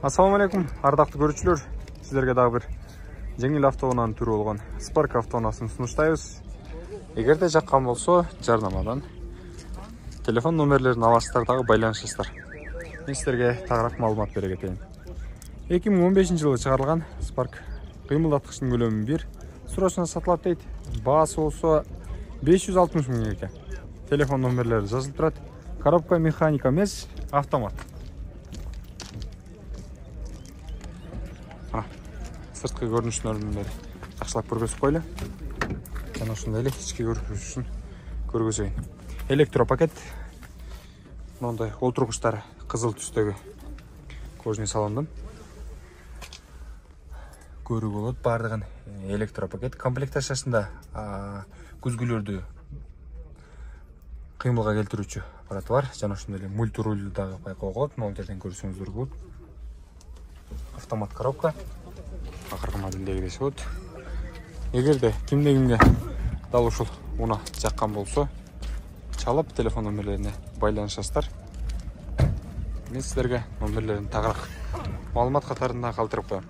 Ассаламу алейкум, ардақты көрүүчүлөр. Сіздерге дағы бір жеңіл автоунаанын түрі болған Spark автоунаасын сунуштайбыз. Эгерде жаккан болсо, жарнамадан телефон номерлерин аласыздар, дагы байланышасыздар. Мен сіздерге тагыраак маалымат бере кетейин. 2015-жылы чыгарылган Spark кыймылдаткычтын көлөмү 1, срочно сатылат дейт. Баасы болсо 560 000 экен. Телефон номерлери жазылып турат. Коробка механика эмес, автомат. Сырткы көрүнүшүн жакшылап көргөзүп койлу. Жана ошондой эле ички көрүнүшүн көргөзөйүн. Электропакет. Мындай олтургучтар кызыл түстөгү кожный салондун. Көрүү болот бардыгын. Электропакет комплектациясында күзгүлөрдү кыймылга келтирүүчү аппарат бар. Жана ошондой эле мультируль дагы байкоого болот. Могу жерден көрсөңүздөр болот. Автомат коробка. Акыркы модельдегидей болот. Эгерде кимде-кимге дал ушул унаа жаккан болсо, чалып телефон номерлерине байланышасыздар. Мен силерге номерлерин тагыраак маалымат катарында калтырып коем.